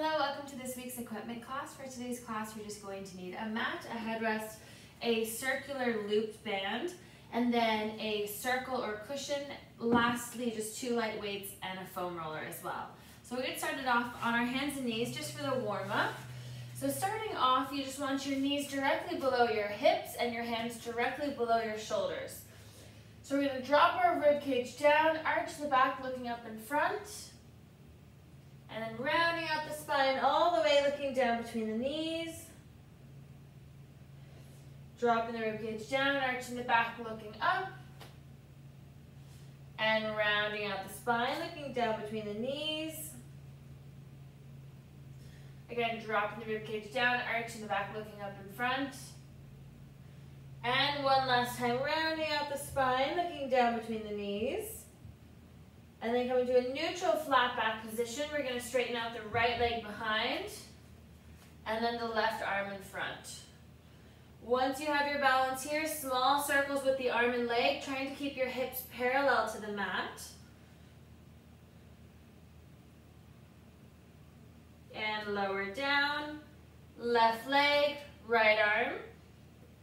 Hello, welcome to this week's equipment class. For today's class, we're just going to need a mat, a headrest, a circular looped band, and then a circle or cushion. Lastly, just 2 light weights and a foam roller as well. So we'll get started off on our hands and knees just for the warm-up. So starting off, you just want your knees directly below your hips and your hands directly below your shoulders. So we're going to drop our rib cage down, arch the back looking up in front, and then rounding out the spine all the way looking down between the knees. Dropping the rib cage down, arching the back looking up, and rounding out the spine looking down between the knees. Again, dropping the rib cage down, arching the back looking up in front. And one last time, rounding out the spine, looking down between the knees. And then coming to a neutral flat back position, we're going to straighten out the right leg behind, and then the left arm in front. Once you have your balance here, small circles with the arm and leg, trying to keep your hips parallel to the mat. And lower down, left leg, right arm.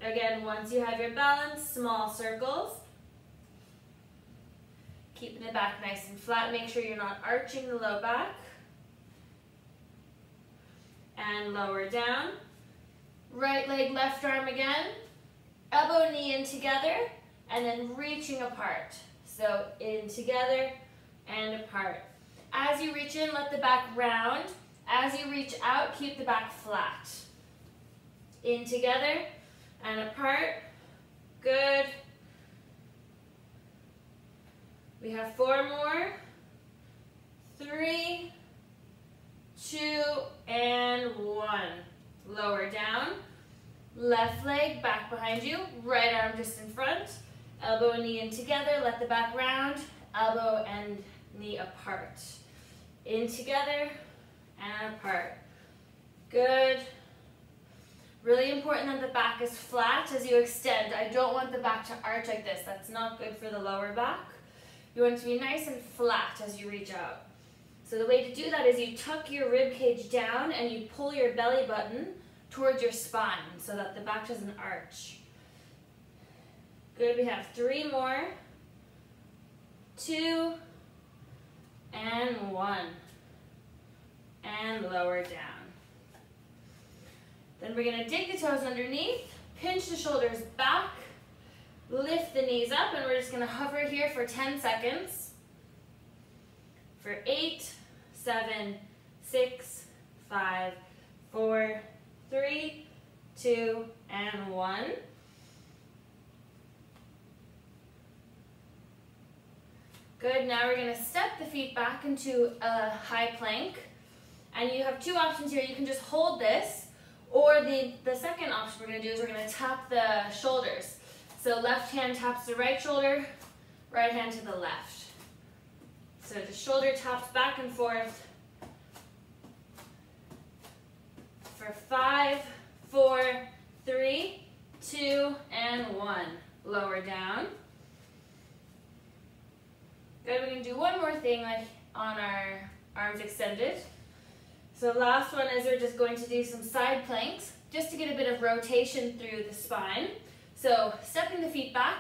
Again, once you have your balance, small circles. Keeping the back nice and flat. Make sure you're not arching the low back. And lower down. Right leg, left arm again. Elbow, knee in together. And then reaching apart. So in together and apart. As you reach in, let the back round. As you reach out, keep the back flat. In together and apart. Good. We have 4 more. 3, 2, and 1. Lower down. Left leg back behind you. Right arm just in front. Elbow and knee in together. Let the back round. Elbow and knee apart. In together and apart. Good. Really important that the back is flat as you extend. I don't want the back to arch like this. That's not good for the lower back. You want it to be nice and flat as you reach out. So the way to do that is you tuck your rib cage down and you pull your belly button towards your spine so that the back doesn't arch. Good, we have 3 more. 2, and 1. And lower down. Then we're going to dig the toes underneath, pinch the shoulders back, lift the knees up, and we're just going to hover here for 10 seconds. For 8, 7, 6, 5, 4, 3, 2, and 1. Good, now we're going to step the feet back into a high plank. And you have 2 options here. You can just hold this, or the second option we're going to do is we're going to tap the shoulders. So left hand taps the right shoulder, right hand to the left. So the shoulder taps back and forth for 5, 4, 3, 2, and 1. Lower down. Good, we're going to do one more thing like on our arms extended. So last one is we're just going to do some side planks just to get a bit of rotation through the spine. So stepping the feet back,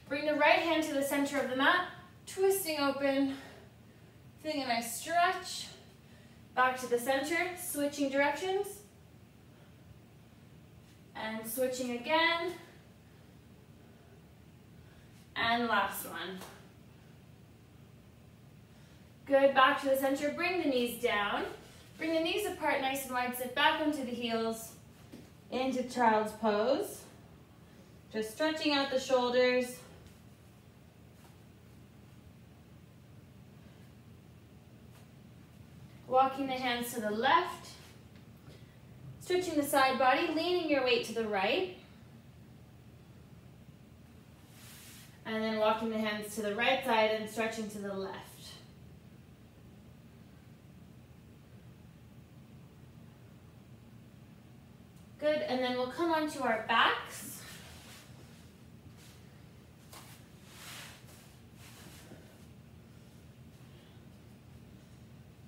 bring the right hand to the center of the mat, twisting open, feeling a nice stretch, back to the center, switching directions, and switching again, and last one. Good, back to the center, bring the knees down, bring the knees apart nice and wide, sit back onto the heels, into child's pose. Just stretching out the shoulders. Walking the hands to the left. Stretching the side body, leaning your weight to the right. And then walking the hands to the right side and stretching to the left. Good, and then we'll come onto our backs.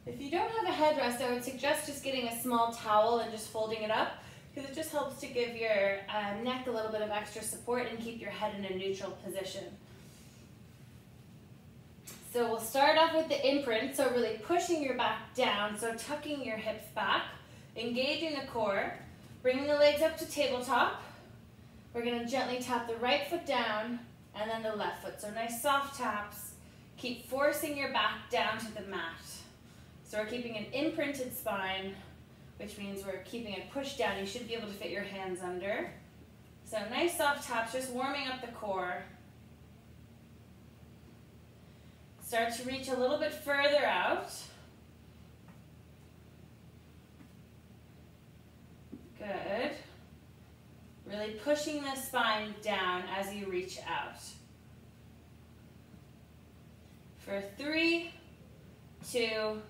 If you don't have a headrest, I would suggest just getting a small towel and just folding it up, because it just helps to give your neck a little bit of extra support and keep your head in a neutral position. So we'll start off with the imprint, so really pushing your back down, so tucking your hips back, engaging the core, bringing the legs up to tabletop. We're going to gently tap the right foot down and then the left foot. So nice soft taps. Keep forcing your back down to the mat. So we're keeping an imprinted spine, which means we're keeping it pushed down. You should be able to fit your hands under. So nice soft taps, just warming up the core. Start to reach a little bit further out. Good. Really pushing the spine down as you reach out. For 3, 2,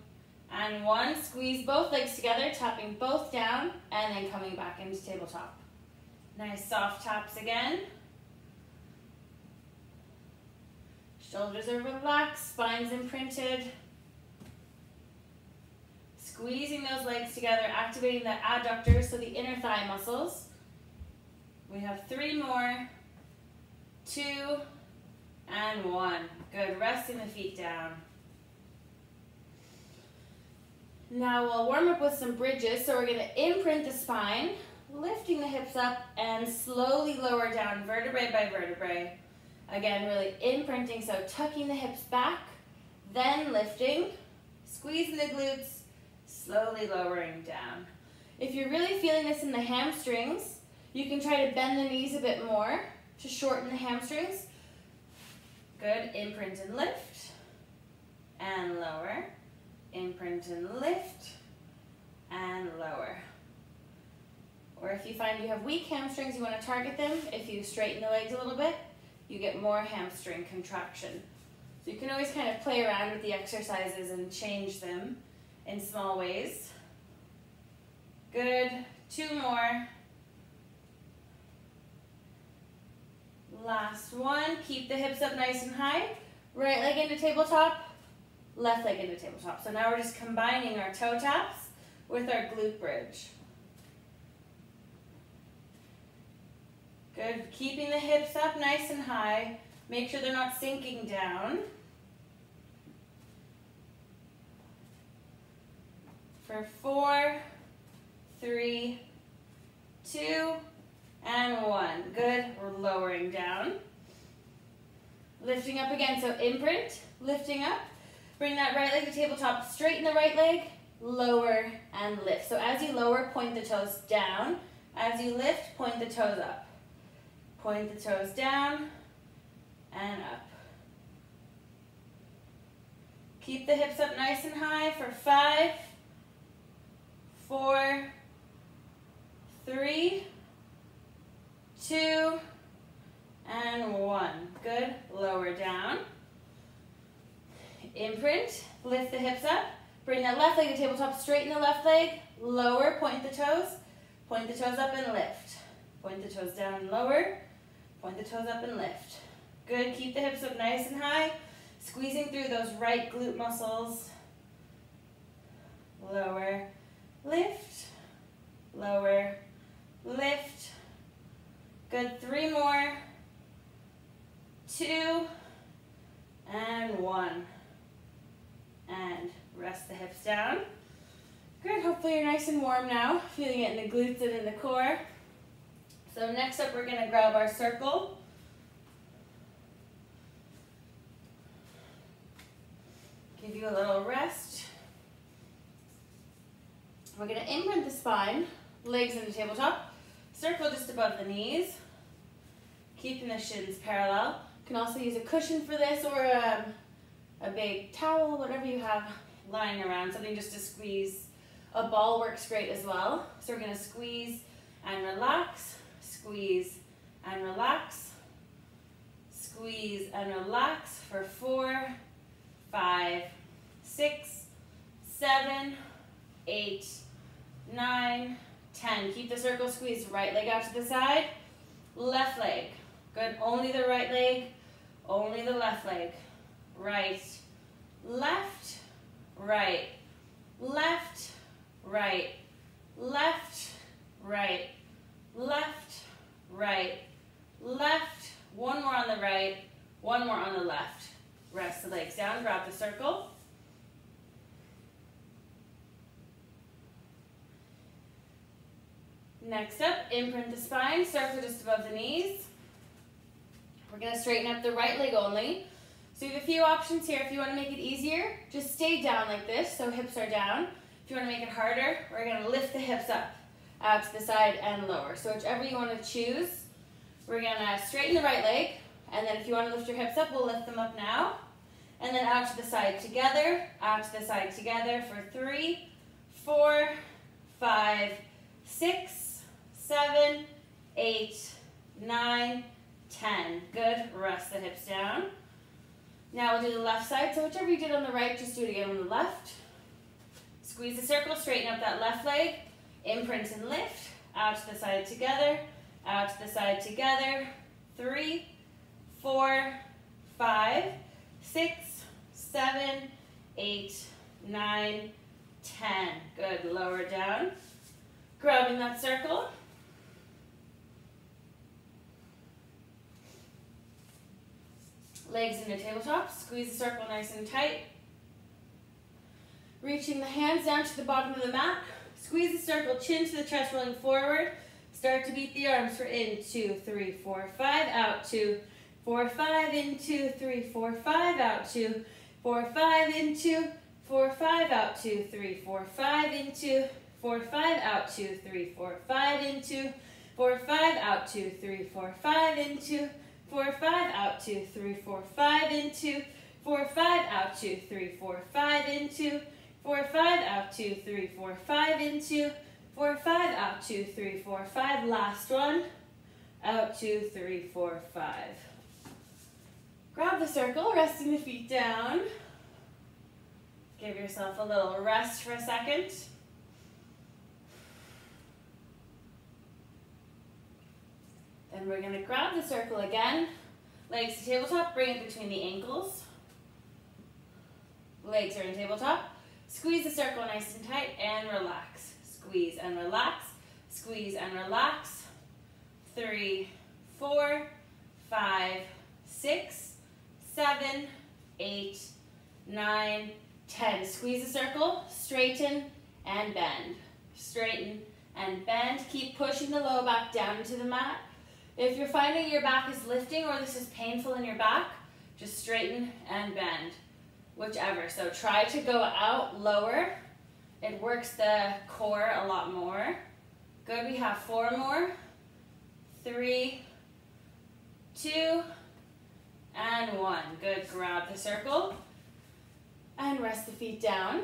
and 1. Squeeze both legs together, tapping both down, and then coming back into tabletop. Nice soft taps again. Shoulders are relaxed, spine's imprinted. Squeezing those legs together, activating the adductors, so the inner thigh muscles. We have 3 more, 2, and 1. Good, resting the feet down. Now we'll warm up with some bridges, so we're going to imprint the spine, lifting the hips up, and slowly lower down vertebrae by vertebrae. Again, really imprinting, so tucking the hips back, then lifting, squeezing the glutes, slowly lowering down. If you're really feeling this in the hamstrings, you can try to bend the knees a bit more to shorten the hamstrings. Good, imprint and lift, and lower. Imprint and lift, and lower. Or if you find you have weak hamstrings, you want to target them. If you straighten the legs a little bit, you get more hamstring contraction. So you can always kind of play around with the exercises and change them in small ways. Good, 2 more. Last one, keep the hips up nice and high. Right leg into tabletop, left leg into tabletop. So now we're just combining our toe taps with our glute bridge. Good, keeping the hips up nice and high. Make sure they're not sinking down. For 4, 3, 2, and 1. Good, we're lowering down. Lifting up again, so imprint, lifting up. Bring that right leg to tabletop, straighten the right leg, lower and lift. So as you lower, point the toes down. As you lift, point the toes up. Point the toes down and up. Keep the hips up nice and high for 5, 4, 3, 2, and 1. Good, lower down. Imprint, lift the hips up. Bring that left leg to tabletop, straighten the left leg, lower, point the toes up and lift. Point the toes down and lower, point the toes up and lift. Good, keep the hips up nice and high, squeezing through those right glute muscles. Lower, lift, lower, lift. Good, 3 more, 2, and 1. And rest the hips down. Good, hopefully you're nice and warm now, feeling it in the glutes and in the core. So next up, we're gonna grab our circle. Give you a little rest. We're gonna imprint the spine, legs into tabletop, circle just above the knees, keeping the shins parallel. You can also use a cushion for this, or a big towel, whatever you have lying around, something just to squeeze. A ball works great as well. So we're gonna squeeze and relax, squeeze and relax, squeeze and relax for 4, 5, 6, 7, 8, 9, 10. Keep the circle squeezed. Right leg out to the side, left leg. Good, only the right leg, only the left leg. Right, left, right, left, right, left, right, left, right, left. One more on the right, one more on the left. Rest the legs down, grab the circle. Next up, imprint the spine, circle just above the knees. We're going to straighten up the right leg only. So you have a few options here. If you want to make it easier, just stay down like this, so hips are down. If you want to make it harder, we're going to lift the hips up, out to the side and lower. So whichever you want to choose, we're going to straighten the right leg, and then if you want to lift your hips up, we'll lift them up now. And then out to the side together, out to the side together for 3, 4, 5, 6, 7, 8, 9, 10. Good. Rest the hips down. Now we'll do the left side. So whichever you did on the right, just do it again on the left. Squeeze the circle, straighten up that left leg. Imprint and lift. Out to the side together. Out to the side together. 3, 4, 5, 6, 7, 8, 9, 10. Good. Lower down. Grabbing that circle. Legs into tabletop. Squeeze the circle nice and tight. Reaching the hands down to the bottom of the mat. Squeeze the circle, chin to the chest, rolling forward. Start to beat the arms for in, 2, 3, 4, 5, out, 2, 4, 5, in, 2, 3, 4, 5, out, 2, 4, 5, in, 2, 4, 5, out, 2, 3, 4, 5, in, 2, 4, 5, out, 2, 3, 4, 5, in, 2, 4, 5, out, 2, 3, 4, 5, in, 2, 4, 5, out, 2, 3, 4, 5, in, 2, 4, 5, out, 2, 3, 4, 5, in, 2, 4, 5, out, 2, 3, 4, 5, in, 2, 4, 5, out, 2, 3, 4, 5. Last one. Out, 2, 3, 4, 5. Grab the circle, resting the feet down. Give yourself a little rest for a second. Then we're going to grab the circle again. Legs to tabletop, bring it between the ankles. Legs are in tabletop. Squeeze the circle nice and tight and relax. Squeeze and relax. Squeeze and relax. 3, 4, 5, 6, 7, 8, 9, 10. Squeeze the circle, straighten and bend. Straighten and bend. Keep pushing the lower back down into the mat. If you're finding your back is lifting or this is painful in your back, just straighten and bend, whichever. So try to go out lower. It works the core a lot more. Good, we have 4 more. 3, 2, and 1. Good, grab the circle and rest the feet down.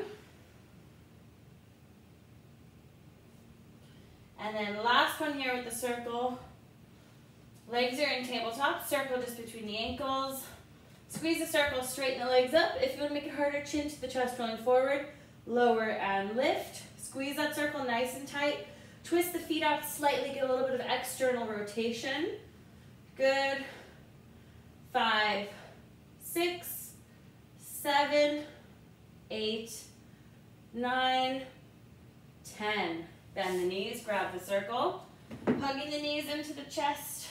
And then last one here with the circle. Legs are in tabletop, circle just between the ankles. Squeeze the circle, straighten the legs up. If you want to make it harder, chin to the chest, rolling forward. Lower and lift. Squeeze that circle nice and tight. Twist the feet out slightly, get a little bit of external rotation. Good. 5, 6, 7, 8, 9, 10. Bend the knees, grab the circle. Hugging the knees into the chest.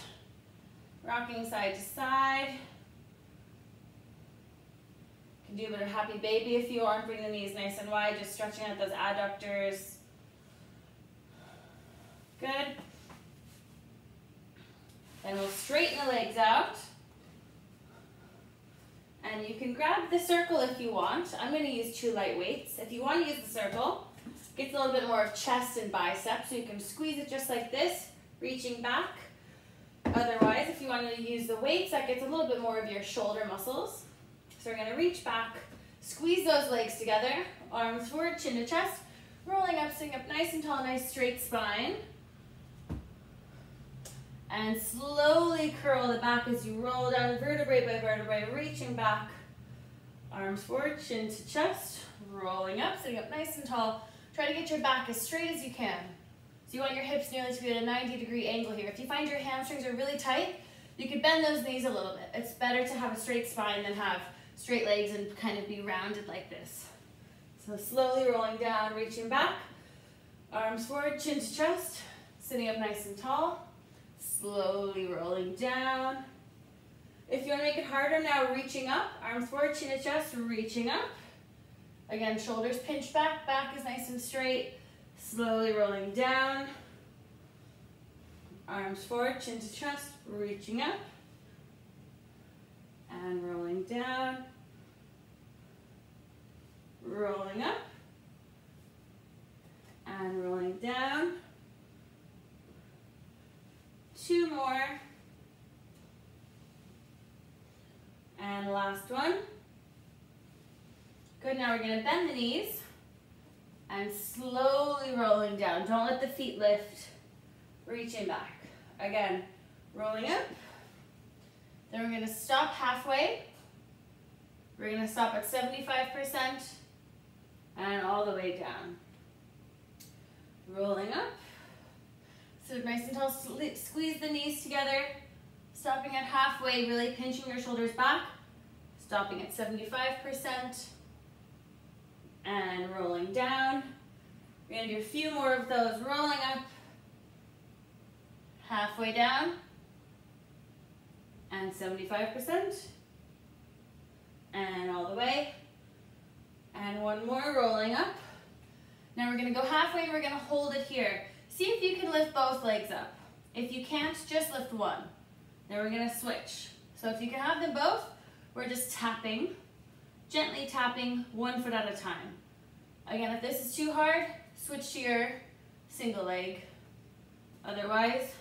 Rocking side to side. You can do a bit of happy baby if you want. Bring the knees nice and wide, just stretching out those adductors. Good. Then we'll straighten the legs out. And you can grab the circle if you want. I'm going to use 2 light weights. If you want to use the circle, gets a little bit more of chest and biceps, so you can squeeze it just like this, reaching back. Otherwise, if you want to use the weights, that gets a little bit more of your shoulder muscles. So we're going to reach back, squeeze those legs together, arms forward, chin to chest, rolling up, sitting up nice and tall, nice straight spine. And slowly curl the back as you roll down vertebrae by vertebrae, reaching back, arms forward, chin to chest, rolling up, sitting up nice and tall. Try to get your back as straight as you can. So you want your hips nearly to be at a 90-degree angle here. If you find your hamstrings are really tight, you could bend those knees a little bit. It's better to have a straight spine than have straight legs and kind of be rounded like this. So slowly rolling down, reaching back, arms forward, chin to chest, sitting up nice and tall, slowly rolling down. If you want to make it harder now, reaching up, arms forward, chin to chest, reaching up. Again, shoulders pinch back, back is nice and straight, slowly rolling down. Arms forward, chin to chest, reaching up. And rolling down. Rolling up. And rolling down. 2 more. And last one. Good, now we're gonna bend the knees and slowly rolling down. Don't let the feet lift, reaching back. Again, rolling up. Then we're gonna stop halfway. We're gonna stop at 75% and all the way down. Rolling up. So nice and tall, squeeze the knees together. Stopping at halfway, really pinching your shoulders back. Stopping at 75% and rolling down. We're gonna do a few more of those. Rolling up, halfway down, and 75%, and all the way. And one more, rolling up. Now we're gonna go halfway and we're gonna hold it here. See if you can lift both legs up. If you can't, just lift one. Then we're gonna switch. So if you can have them both, we're just tapping, gently tapping 1 foot at a time. Again, if this is too hard, switch to your single leg. Otherwise,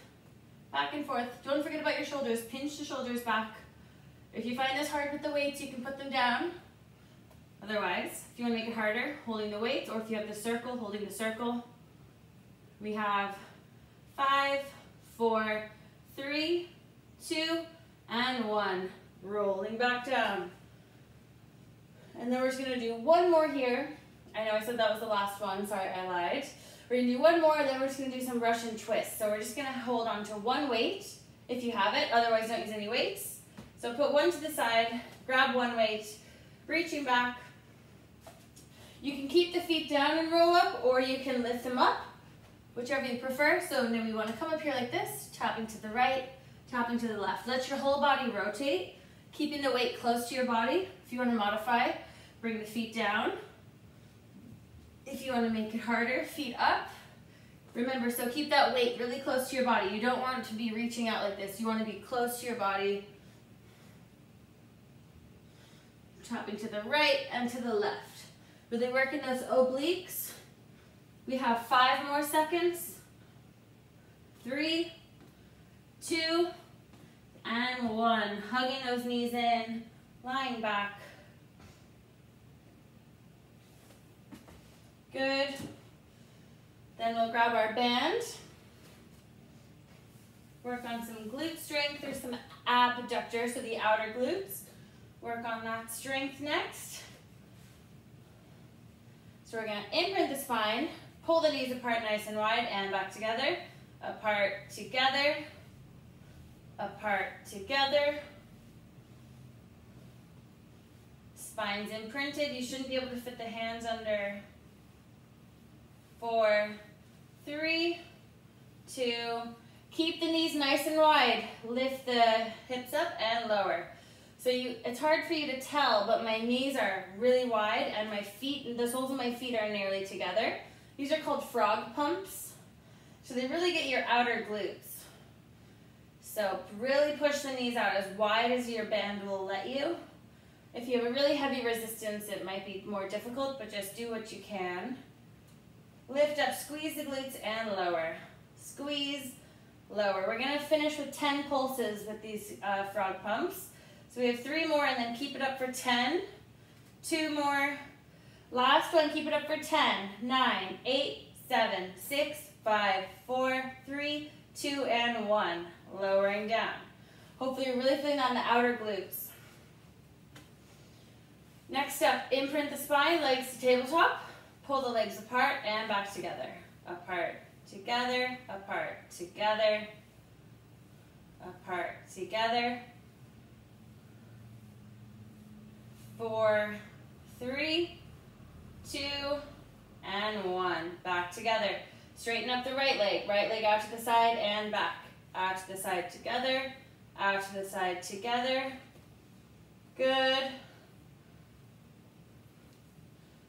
back and forth. Don't forget about your shoulders. Pinch the shoulders back. If you find this hard with the weights, you can put them down. Otherwise, if you want to make it harder, holding the weights, or if you have the circle, holding the circle. We have 5, 4, 3, 2, and 1. Rolling back down. And then we're just going to do one more here. I know I said that was the last one. Sorry, I lied. We're going to do one more, and then we're just going to do some Russian twists. So we're just going to hold on to one weight, if you have it. Otherwise, don't use any weights. So put one to the side, grab one weight, reaching back. You can keep the feet down and roll up, or you can lift them up, whichever you prefer. So then we want to come up here like this, tapping to the right, tapping to the left. Let your whole body rotate, keeping the weight close to your body. If you want to modify, bring the feet down. If you want to make it harder, feet up. Remember, so keep that weight really close to your body. You don't want to be reaching out like this. You want to be close to your body. Tapping to the right and to the left. Really working those obliques. We have 5 more seconds. 3, 2, and 1. Hugging those knees in, lying back. Good. Then we'll grab our band. Work on some glute strength or some abductor, so the outer glutes. Work on that strength next. So we're going to imprint the spine, pull the knees apart nice and wide, and back together. Apart, together. Apart, together. Spine's imprinted. You shouldn't be able to fit the hands under. 4, 3, 2. Keep the knees nice and wide. Lift the hips up and lower. So it's hard for you to tell, but my knees are really wide and my feet, the soles of my feet are nearly together. These are called frog pumps. So they really get your outer glutes. So really push the knees out as wide as your band will let you. If you have a really heavy resistance, it might be more difficult, but just do what you can. Lift up, squeeze the glutes and lower. Squeeze, lower. We're going to finish with 10 pulses with these frog pumps. So we have 3 more and then keep it up for 10. 2 more. Last one, keep it up for 10. 9, 8, 7, 6, 5, 4, 3, 2, and 1. Lowering down. Hopefully you're really feeling that in the outer glutes. Next up, imprint the spine, legs to tabletop. Pull the legs apart and back together. Apart, together, apart, together, apart, together. 4, 3, 2, and 1. Back together. Straighten up the right leg out to the side and back. Out to the side together, out to the side together. Good.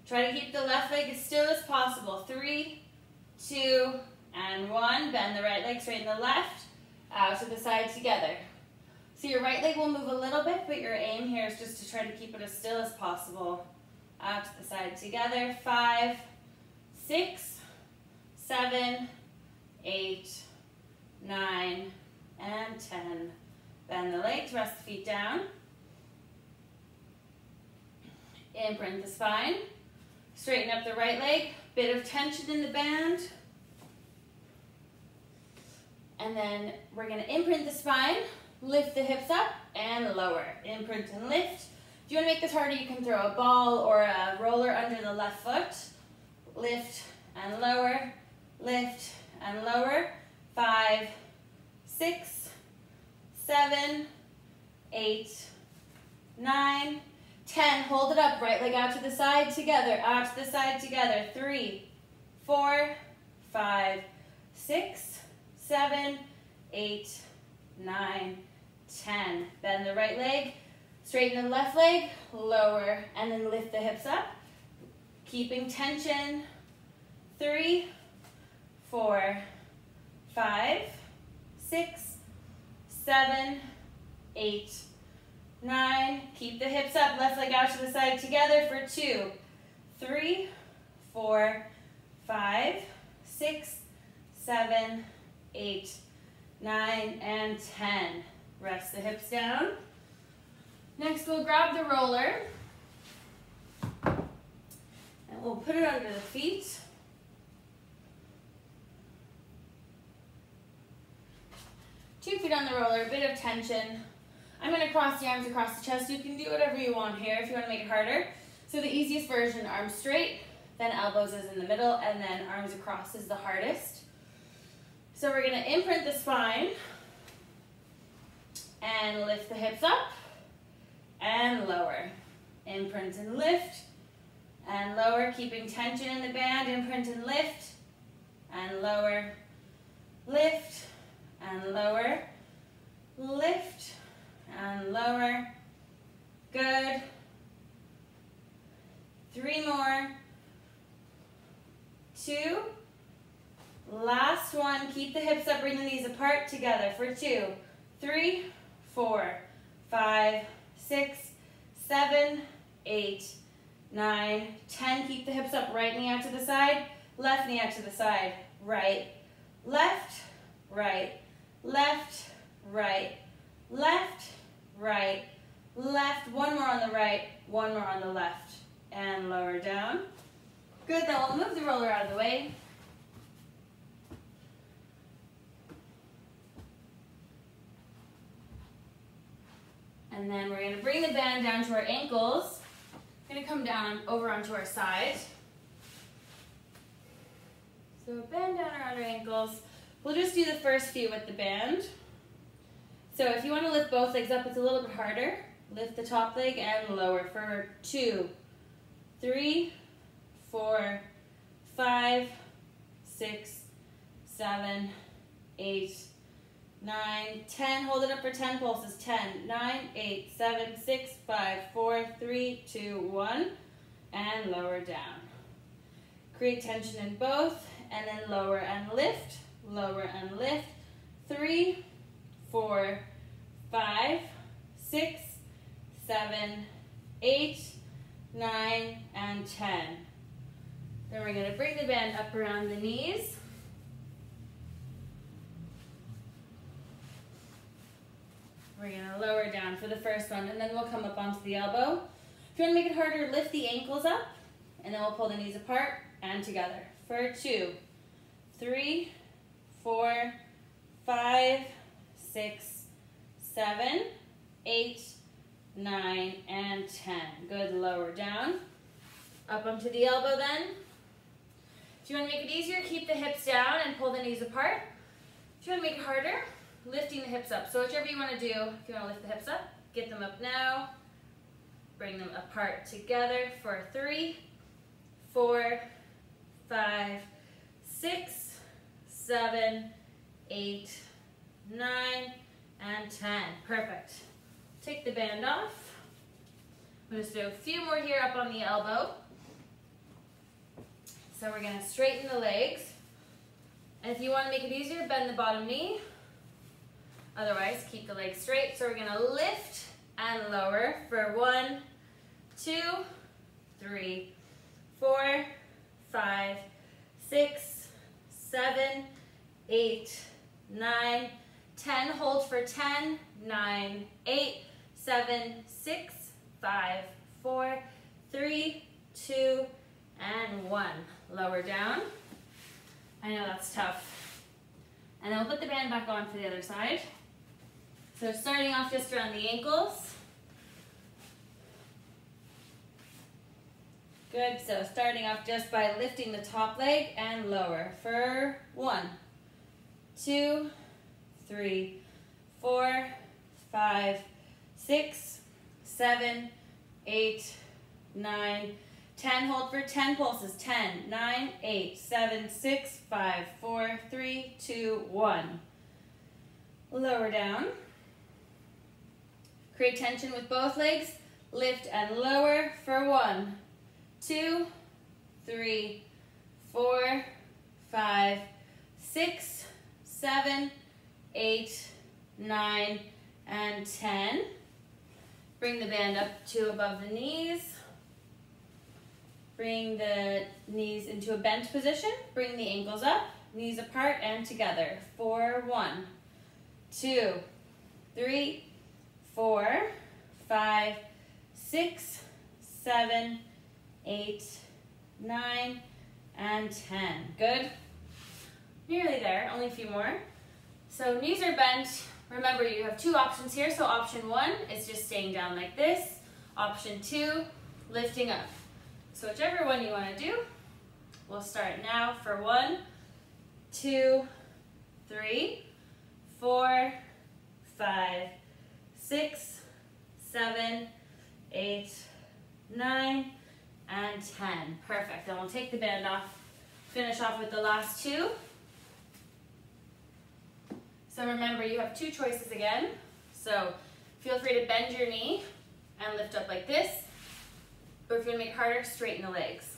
Try to keep the left leg as still as possible. 3, 2, and 1. Bend the right leg, straighten the left, out to the side together. So your right leg will move a little bit, but your aim here is just to try to keep it as still as possible. Out to the side together. 5, 6, 7, 8, 9, and 10. Bend the legs, rest the feet down. Imprint the spine. Straighten up the right leg. Bit of tension in the band. And then we're going to imprint the spine. Lift the hips up and lower. Imprint and lift. If you want to make this harder, you can throw a ball or a roller under the left foot. Lift and lower. Lift and lower. 5, 6, 7, 8, 9, 10. Hold it up. Right leg out to the side together. Out to the side together. 3, 4, 5, 6, 7, 8, 9, 10. Bend the right leg. Straighten the left leg. Lower. And then lift the hips up. Keeping tension. 3, 4, 5, 6, 7, 8, 9. Keep the hips up. Left leg out to the side together for 2, 3, 4, 5, 6, 7, 8, 9, and 10. Rest the hips down. Next, we'll grab the roller and we'll put it under the feet. Two feet on the roller, a bit of tension. I'm going to cross the arms across the chest. You can do whatever you want here if you want to make it harder. So the easiest version, arms straight, then elbows is in the middle, and then arms across is the hardest. So we're going to imprint the spine and lift the hips up and lower. Imprint and lift and lower, keeping tension in the band. Imprint and lift and lower. Lift and lower. Lift and lower. Good. 3 more. 2. Last one. Keep the hips up, bring the knees apart together for 2, 3, 4, 5, 6, 7, 8, 9, 10. Keep the hips up. Right knee out to the side. Left knee out to the side. Right, left, right, left, right, left, right, left. One more on the right, one more on the left. And lower down. Good, then we'll move the roller out of the way. And then we're going to bring the band down to our ankles. We're going to come down over onto our side. So band down around our ankles. We'll just do the first few with the band. So if you want to lift both legs up, it's a little bit harder. Lift the top leg and lower for 2, 3, 4, 5, 6, 7, 8, 9, 10. Hold it up for 10 pulses. 10, 9, 8, 7, 6, 5, 4, 3, 2, 1. And lower down. Create tension in both. And then lower and lift. Lower and lift. 3, 4, 5, 6, 7, 8, 9, and 10. Then we're going to bring the band up around the knees. We're going to lower down for the first one, and then we'll come up onto the elbow. If you want to make it harder, lift the ankles up, and then we'll pull the knees apart and together. For 2, 3, 4, 5, 6, 7, 8, 9, and 10. Good, lower down. Up onto the elbow then. If you want to make it easier, keep the hips down and pull the knees apart. If you want to make it harder, lifting the hips up. So whichever you want to do, if you want to lift the hips up, get them up now. Bring them apart together for 3, 4, 5, 6, 7, 8, 9, and 10. Perfect. Take the band off. I'm going to do a few more here up on the elbow. So we're going to straighten the legs. And if you want to make it easier, bend the bottom knee. Otherwise, keep the legs straight. So we're going to lift and lower for 1, 2, 3, 4, 5, 6, 7, 8, 9, 10. Hold for 10, 9, 8, 7, 6, 5, 4, 3, 2, and 1. Lower down. I know that's tough. And then we'll put the band back on for the other side. So starting off just around the ankles. Good, so starting off just by lifting the top leg and lower for 1, 2, 3, 4, 5, 6, 7, 8, 9, 10. Hold for 10 pulses. 10, 9, 8, 7, 6, 5, 4, 3, 2, 1. Lower down. Create tension with both legs. Lift and lower for 1, 2, 3, 4, 5, 6, 7, 8, 9, and 10. Bring the band up to above the knees. Bring the knees into a bent position. Bring the ankles up, knees apart and together. For 1, 2, 3, 4, 5, 6, 7, 8, 9, and 10. Good. Nearly there, only a few more. So knees are bent. Remember, you have 2 options here. So option 1 is just staying down like this. Option 2, lifting up. So whichever one you want to do, we'll start now for 1, 2, 3, 4, 5, 6, 7, 8, 9, and 10. Perfect. Then we'll take the band off, finish off with the last 2. So remember, you have 2 choices again. So feel free to bend your knee and lift up like this. Or if you want to make it harder, straighten the legs.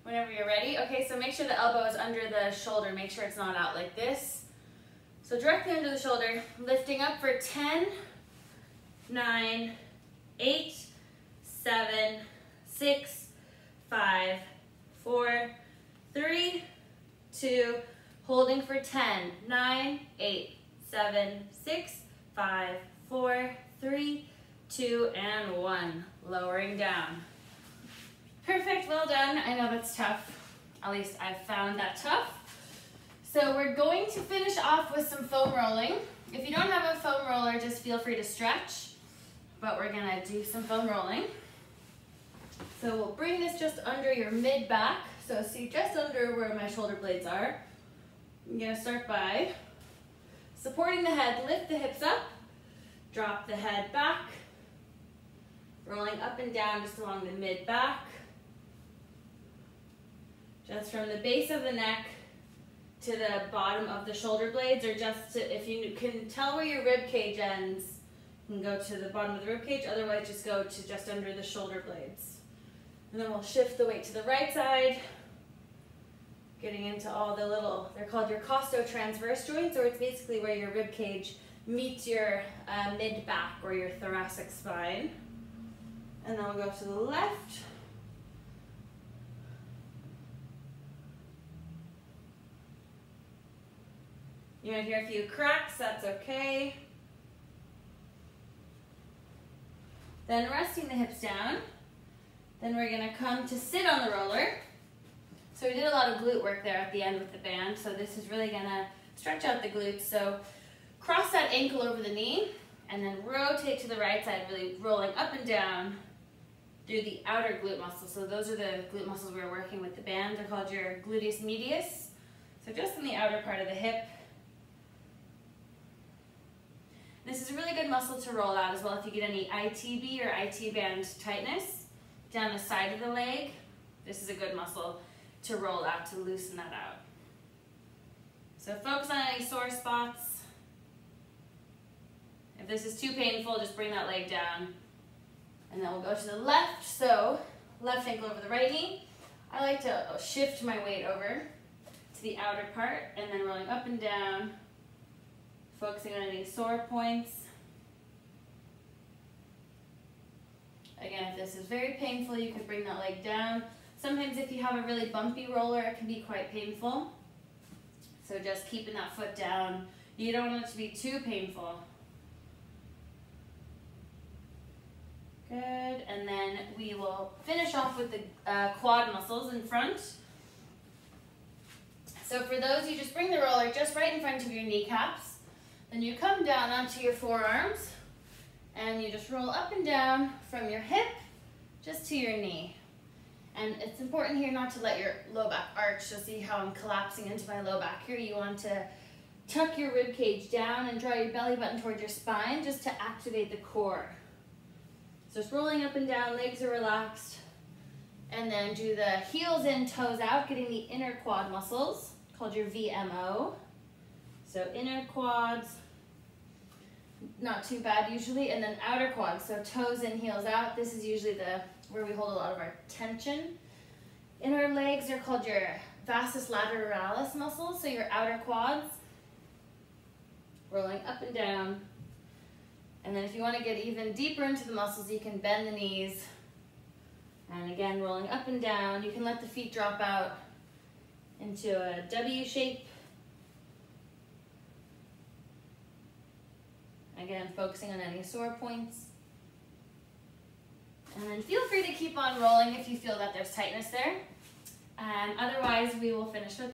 Whenever you're ready. Okay, so make sure the elbow is under the shoulder. Make sure it's not out like this. So directly under the shoulder, lifting up for 10, 9, 8, 7, 6, 5, 4, 3, 2, holding for 10, 9, 8, 7, 6, 5, 4, 3, 2, and 1. Lowering down. Perfect, well done. I know that's tough. At least I've found that tough. So we're going to finish off with some foam rolling. If you don't have a foam roller, just feel free to stretch. But we're gonna do some foam rolling. So we'll bring this just under your mid-back. So see just under where my shoulder blades are. I'm gonna start by supporting the head, lift the hips up, drop the head back, rolling up and down just along the mid-back. Just from the base of the neck to the bottom of the shoulder blades, or just to, if you can tell where your rib cage ends, you can go to the bottom of the rib cage, otherwise just go to just under the shoulder blades. And then we'll shift the weight to the right side, getting into all the little, they're called your costotransverse joints, or it's basically where your rib cage meets your mid-back or your thoracic spine. And then we'll go to the left. You might hear a few cracks, that's okay. Then resting the hips down. Then we're gonna come to sit on the roller. So we did a lot of glute work there at the end with the band, so this is really gonna stretch out the glutes. So cross that ankle over the knee, and then rotate to the right side, really rolling up and down through the outer glute muscles. So those are the glute muscles we're working with the band. They're called your gluteus medius. So just in the outer part of the hip. This is a really good muscle to roll out as well if you get any ITB or IT band tightness. down the side of the leg. This is a good muscle to roll out to loosen that out. So focus on any sore spots. If this is too painful, just bring that leg down. And then we'll go to the left. So left ankle over the right knee. I like to shift my weight over to the outer part and then rolling up and down, focusing on any sore points. Again, if this is very painful, you can bring that leg down. Sometimes if you have a really bumpy roller, it can be quite painful. So just keeping that foot down. You don't want it to be too painful. Good, and then we will finish off with the quad muscles in front. So for those, you just bring the roller just right in front of your kneecaps. Then you come down onto your forearms, and you just roll up and down from your hip just to your knee. And it's important here not to let your low back arch. You'll see how I'm collapsing into my low back here. You want to tuck your rib cage down and draw your belly button towards your spine just to activate the core. So just rolling up and down, legs are relaxed. And then do the heels in, toes out, getting the inner quad muscles, called your VMO. So inner quads, not too bad usually, and then outer quads, so toes in, heels out. This is usually where we hold a lot of our tension. Inner legs are called your vastus lateralis muscles, so your outer quads. Rolling up and down. And then if you want to get even deeper into the muscles, you can bend the knees. And again, rolling up and down. You can let the feet drop out into a W shape. Again, focusing on any sore points. And then feel free to keep on rolling if you feel that there's tightness there. And otherwise, we will finish with